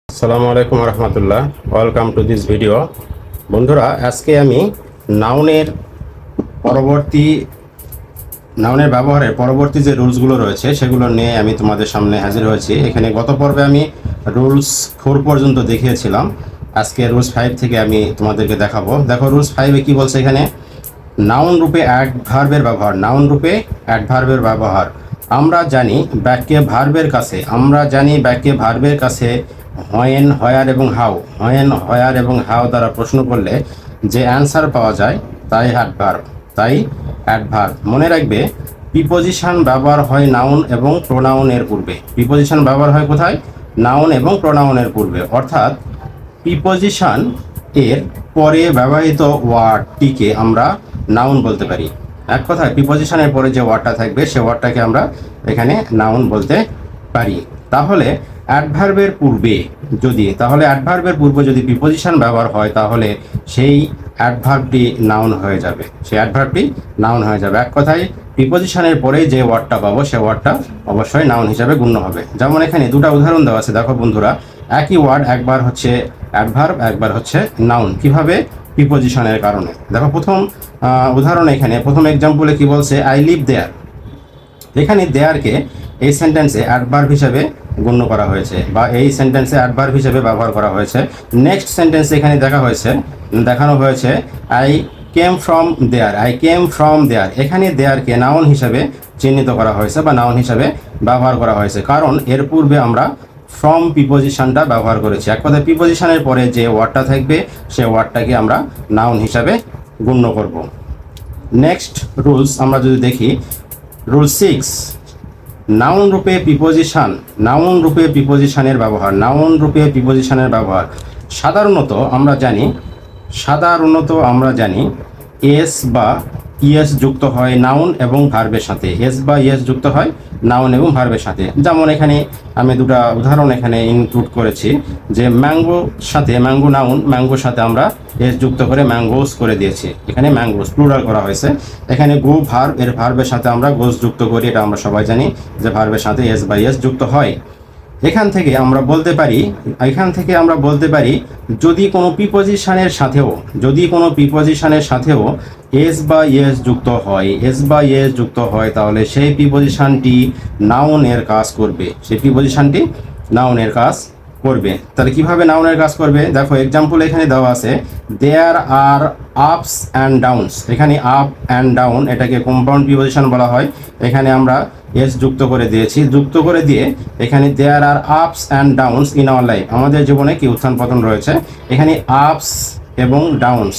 আসসালামু আলাইকুম রহমতুল্লাহ, welcome to this video. বন্ধুরা, আজকে আমি নাউনের নাউনের ব্যবহারের পরবর্তী যে রুলসগুলো রয়েছে সেগুলো নিয়ে আমি তোমাদের সামনে হাজির হয়েছি। এখানে গত পর্বে আমি রুলস 4 পর্যন্ত দেখিয়েছিলাম। আজকে রুলস 5 থেকে আমি তোমাদেরকে দেখাবো। দেখো রুলস 5-এ কি বলছে এখানে, নাউন রূপে অ্যাডভার্বের ব্যবহার। নাউন রূপে অ্যাডভার্বের ব্যবহার আমরা জানি বাক্যে ভার্বের কাছে হোয়েন, হোয়ার এবং হাউ, দ্বারা প্রশ্ন করলে যে অ্যান্সার পাওয়া যায় তাই অ্যাডভার্ব। মনে রাখবে, প্রিপোজিশন ব্যবহার হয় নাউন এবং প্রোনাউনের পূর্বে। প্রিপোজিশন ব্যবহার হয় কোথায়? নাউন এবং প্রোনাউনের পূর্বে। অর্থাৎ প্রিপোজিশন এর পরে ব্যবহৃত ওয়ার্ডটিকে আমরা নাউন বলতে পারি। এক কথায় প্রিপোজিশনের পরে যে ওয়ার্ডটা থাকবে সে ওয়ার্ডটাকে আমরা এখানে নাউন বলতে পারি। তাহলে অ্যাডভার্বের পূর্বে যদি প্রিপোজিশন ব্যবহার হয় তাহলে সেই অ্যাডভার্বটি নাউন হয়ে যাবে। এক কথায় প্রিপোজিশনের পরে যে ওয়ার্ডটা পাবো সে ওয়ার্ডটা অবশ্যই নাউন হিসাবে গণ্য হবে। যেমন এখানে দুটো উদাহরণ দেওয়া আছে, দেখো বন্ধুরা, একই ওয়ার্ড একবার হচ্ছে অ্যাডভার্ব, একবার হচ্ছে নাউন। কিভাবে? প্রিপোজিশনের কারণে। দেখো প্রথম উদাহরণ, এখানে প্রথম এক্সাম্পলে কি বলছে, আই লিভ দেয়ার। এখানে দেয়ারকে এই সেন্টেন্সে অ্যাডভার্ব হিসেবে গণ্য করা হয়েছে বা এই সেন্টেন্সে অ্যাডভার্ব হিসেবে ব্যবহার করা হয়েছে। নেক্সট সেন্টেন্সে এখানে দেখানো হয়েছে আই কেম ফ্রম দেয়ার। এখানে দেয়ারকে নাউন হিসেবে চিহ্নিত করা হয়েছে বা নাউন হিসেবে ব্যবহার করা হয়েছে, কারণ এর পূর্বে আমরা ফ্রম প্রিপোজিশনটা ব্যবহার করেছি। এক কথায় প্রিপোজিশনের পরে যে ওয়ার্ডটা থাকবে সে ওয়ার্ডটাকে আমরা নাউন হিসাবে গণ্য করব। নেক্সট রুলস আমরা যদি দেখি, রুল 6, নাউন রূপে প্রিপোজিশনের ব্যবহার। সাধারণত আমরা জানি এস বা ইএস যুক্ত হয় নাউন এবং ভার্বের সাথে। যেমন এখানে আমি দুটো উদাহরণ এখানে ইনক্লুড করেছি, যে ম্যাঙ্গোর সাথে আমরা এস যুক্ত করে ম্যাঙ্গোস করে দিয়েছি। এখানে ম্যাঙ্গোস প্লুরাল করা হয়েছে। এখানে গো ভার্ব, এর ভার্বের সাথে আমরা গোস যুক্ত করি। এটা আমরা সবাই জানি যে ভার্বের সাথে এস বা ইএস যুক্ত হয়। এখান থেকে আমরা বলতে পারি যদি কোনো প্রিপোজিশনের সাথেও এস বা ইএস যুক্ত হয় তাহলে সেই প্রিপোজিশনটি নাউনের কাজ করবে। তাহলে কিভাবে নাউনের কাজ করবে? দেখো এক্সাম্পল এখানে দেওয়া আছে, দেয়ার আর আপস অ্যান্ড ডাউনস। এখানে আপ অ্যান্ড ডাউন এটাকে কম্পাউন্ড প্রিপোজিশন বলা হয়। এখানে আমরা এস যুক্ত করে দিয়ে এখানে there are ups and downs in our life. আমাদের জীবনে কি উত্থান পতন রয়েছে। এখানে আপস এবং ডাউনস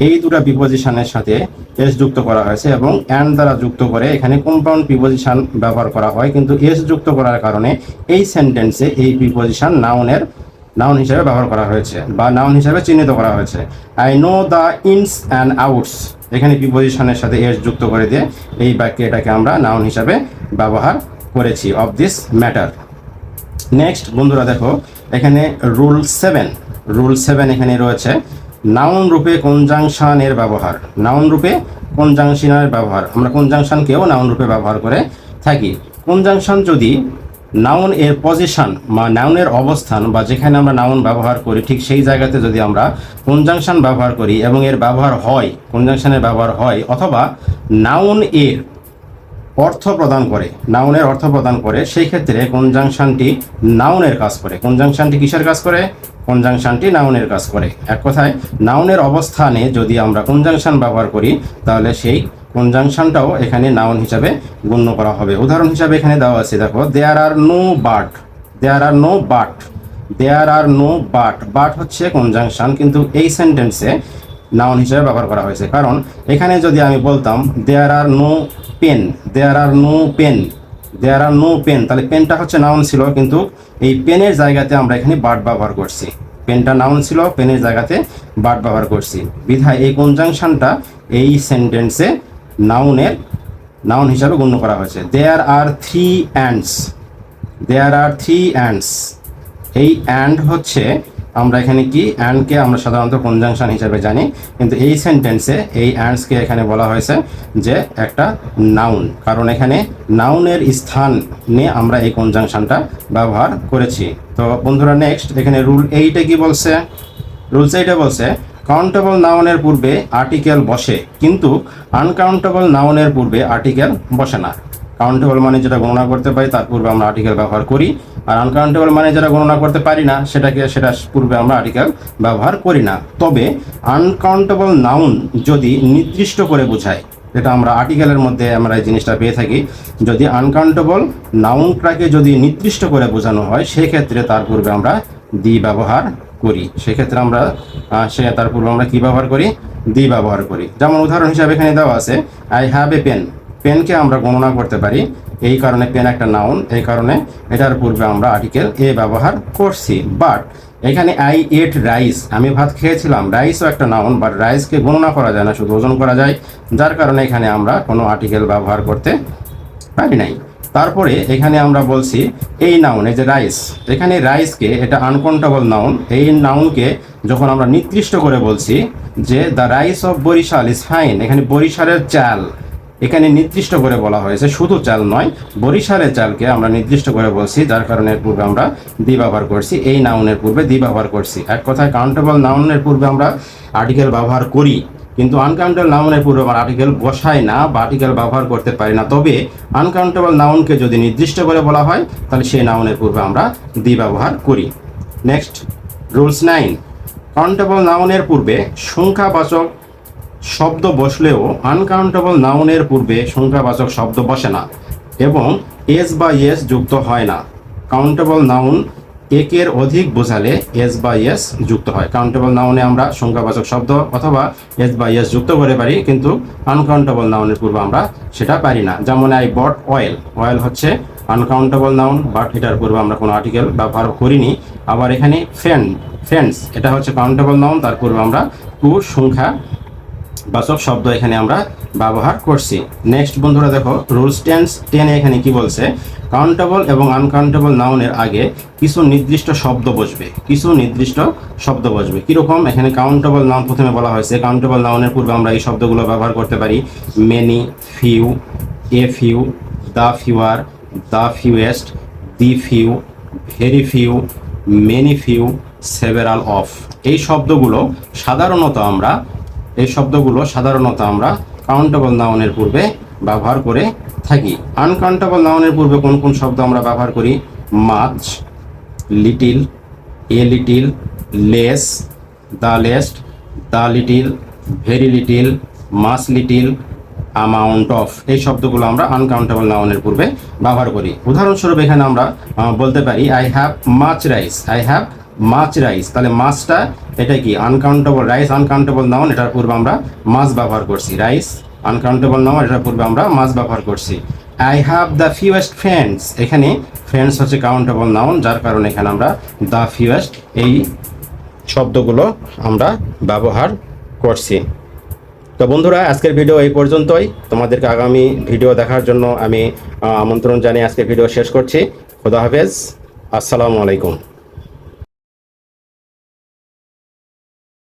এই দুটো প্রিপোজিশনের সাথে এস যুক্ত করা হয়েছে এবং অ্যান্ড দ্বারা যুক্ত করে এখানে কম্পাউন্ড প্রিপোজিশন ব্যবহার করা হয়, কিন্তু এস যুক্ত করার কারণে এই সেন্টেন্সে এই প্রিপোজিশন নাউন হিসেবে ব্যবহার করা হয়েছে বা নাউন হিসেবে চিহ্নিত করা হয়েছে। I know the ins and outs. এখানে প্রিপোজিশনের সাথে এস যুক্ত করে দিয়ে এই বাক্যে এটাকে আমরা নাউন হিসেবে ব্যবহার করেছি অফ দিস ম্যাটার। নেক্সট বন্ধুরা দেখো, এখানে রুল 7 এখানে রয়েছে, নাউন রূপে কনজাংশনের ব্যবহার। আমরা কনজাংশনকেও নাউন রূপে ব্যবহার করে থাকি। কনজাংশন যদি নাউন এর পজিশন বা নাউনের অবস্থান বা যেখানে আমরা নাউন ব্যবহার করি ঠিক সেই জায়গাতে যদি আমরা কনজাংশন ব্যবহার করি এবং কনজাংশনের ব্যবহার হয়, অথবা নাউনের অর্থ প্রদান করে সেই ক্ষেত্রে কনজাংশনটি নাউনের কাজ করে। কনজাংশনটি কিসের কাজ করে? কনজাংশনটি নাউনের কাজ করে। এক কথায় নাউনের অবস্থানে যদি আমরা কনজাংশন ব্যবহার করি তাহলে সেই কনজাংশনটাও এখানে নাউন হিসাবে গণ্য করা হবে। উদাহরণ হিসাবে এখানে দেওয়া আছে, দেখো, দেয়ার আর নো বাট হচ্ছে কনজাংশন, কিন্তু এই সেন্টেন্সে নাউন হিসেবে ব্যবহার করা হয়েছে। কারণ এখানে যদি আমি বলতাম দেয়ার আর নো পেন, তাহলে পেনটা হচ্ছে নাউন ছিল, কিন্তু এই পেনের জায়গাতে আমরা এখানে বাট ব্যবহার করছি। পেনটা নাউন ছিল, পেনের জায়গাতে বাট ব্যবহার করছি, বিধায় এই কনজাংশনটা এই সেন্টেন্সে নাউন হিসাবে গণ্য করা হয়েছে। দেয়ার আর থ্রি অ্যান্ডস। এই অ্যান্ড হচ্ছে আমরা এখানে কি অ্যান্ডকে আমরা সাধারণত কনজাংশন হিসেবে জানি, কিন্তু এই সেন্টেন্সে এই অ্যান্ডসকে এখানে বলা হয়েছে যে একটা নাউন, কারণ এখানে নাউনের স্থান নিয়ে আমরা এই কনজাংশনটা ব্যবহার করেছি। তো বন্ধুরা নেক্সট এখানে রুল 8-এ কি বলছে? রুলস 8-এ বলছে কাউন্টেবল নাউনের পূর্বে আর্টিকেল বসে, কিন্তু আনকাউন্টেবল নাউনের পূর্বে আর্টিকেল বসে না। কাউন্টেবল মানে যেটা গণনা করতে পারি তার পূর্বে আমরা আর্টিকেল ব্যবহার করি, আর আনকাউন্টেবল মানে যেটা গণনা করতে পারি না সেটার পূর্বে আমরা আর্টিকেল ব্যবহার করি না। তবে আনকাউন্টেবল নাউন যদি নির্দিষ্ট করে বোঝায়, যেটা আমরা আর্টিকেলের মধ্যে আমরা এই জিনিসটা পেয়ে থাকি, যদি আনকাউন্টেবল নাউনটাকে যদি নির্দিষ্ট করে বোঝানো হয় সেক্ষেত্রে তার পূর্বে আমরা দি ব্যবহার করি। সেক্ষেত্রে আমরা তার পূর্বে আমরা কি ব্যবহার করি? দি ব্যবহার করি। যেমন উদাহরণ হিসাবে এখানে দেওয়া আছে আই হ্যাভ এ পেন। পেনকে আমরা গণনা করতে পারি, এই কারণে পেন একটা নাউন, এই কারণে এটার পূর্বে আমরা আর্টিকেল এ ব্যবহার করছি। বাট এখানে আই এট রাইস, আমি ভাত খেয়েছিলাম, রাইসও একটা নাউন, বাট রাইসকে গণনা করা যায় না, শুধু ওজন করা যায়, যার কারণে এখানে আমরা কোনো আর্টিকেল ব্যবহার করতে পারি নাই। তারপরে এখানে আমরা বলছি এই নাউন, এই যে রাইস, এখানে রাইসকে এটা আনকাউন্টেবল নাউন, এই নাউনকে যখন আমরা নির্দিষ্ট করে বলছি যে the rice of Barishal is fine, এখানে বরিশালের চাল এখানে নির্দিষ্ট করে বলা হয়েছে, শুধু চাল নয়, বরিশালের চালকে আমরা নির্দিষ্ট করে বলছি, যার কারণে এর পূর্বে আমরা দি ব্যবহার করছি, এই নাউনের পূর্বে দি ব্যবহার করছি। এক কথায় কাউন্টেবল নাউনের পূর্বে আমরা আর্টিকেল ব্যবহার করি, কিন্তু আনকাউন্টেবল নাউনের পূর্বে আমরা আর্টিকেল বসাই না বা আর্টিকেল ব্যবহার করতে পারি না। তবে আনকাউন্টেবল নাউনকে যদি নির্দিষ্ট করে বলা হয় তাহলে সেই নাউনের পূর্বে আমরা দি ব্যবহার করি। নেক্সট রুলস 9, কাউন্টেবল নাউনের পূর্বে সংখ্যাবাচক শব্দ বসলেও আনকাউন্টেবল নাউনের পূর্বে সংখ্যাবাচক শব্দ বসে না এবং এস বা এস যুক্ত হয় না। কাউন্টেবল নাউন একের অধিক বোঝালে এস বা এস যুক্ত হয়। কাউন্টেবল নাউনে আমরা সংখ্যাবাচক শব্দ অথবা এস বা এস যুক্ত করে পারি, কিন্তু আনকাউন্টেবল নাউনের পূর্বে আমরা সেটা পারি না। যেমন আই বট অয়েল, অয়েল হচ্ছে আনকাউন্টেবল নাউন, বাট এটার পূর্বে আমরা কোনো আর্টিকেল ব্যবহার করিনি। আবার এখানে ফ্রেন্ডস, এটা হচ্ছে কাউন্টেবল নাউন, তার পূর্বে আমরা টু সংখ্যা বাচক শব্দ এখানে আমরা ব্যবহার করছি। নেক্সট বন্ধুরা দেখো রুলস 10 এখানে কি বলছে? কাউন্টেবল এবং আনকাউন্টেবল নাউনের আগে কিছু নির্দিষ্ট শব্দ বসবে, কিছু নির্দিষ্ট শব্দ বসবে। কীরকম? এখানে কাউন্টেবল নাউন প্রথমে বলা হয়েছে, কাউন্টেবল নাউনের পূর্বে আমরা এই শব্দগুলো ব্যবহার করতে পারি many, few, a few, the fewer, the fewest, the few, very few, many few, several of. এই শব্দগুলো সাধারণত আমরা কাউন্টেবল নাউনের পূর্বে ব্যবহার করে থাকি। আনকাউন্টেবল নাউনের পূর্বে কোন কোন শব্দ আমরা ব্যবহার করি? Much, little, a little, less, the least, the little, very little, much little, amount of. এই শব্দগুলো আমরা আনকাউন্টেবল নাউনের পূর্বে ব্যবহার করি। উদাহরণস্বরূপ এখানে আমরা বলতে পারি I have much rice, I have মাছ রাইস। তাহলে মাছটা এটা কি? আনকাউন্টেবল। রাইস আনকাউন্টেবল নাউন, এটার পূর্বে আমরা মাছ ব্যবহার করছি। রাইস আনকাউন্টেবল নাউন, এটার পূর্বে আমরা মাছ ব্যবহার করছি। আই হ্যাভ দ্য ফিউয়েস্ট ফ্রেন্ডস, এখানে ফ্রেন্ডস হচ্ছে কাউন্টেবল নাউন, যার কারণে এখানে আমরা দ্য ফিউয়েস্ট এই শব্দগুলো আমরা ব্যবহার করছি। তো বন্ধুরা আজকের ভিডিও এই পর্যন্তই। তোমাদেরকে আগামী ভিডিও দেখার জন্য আমি আমন্ত্রণ জানিয়ে আজকের ভিডিও শেষ করছি। খোদা হাফেজ, আসসালামু আলাইকুম।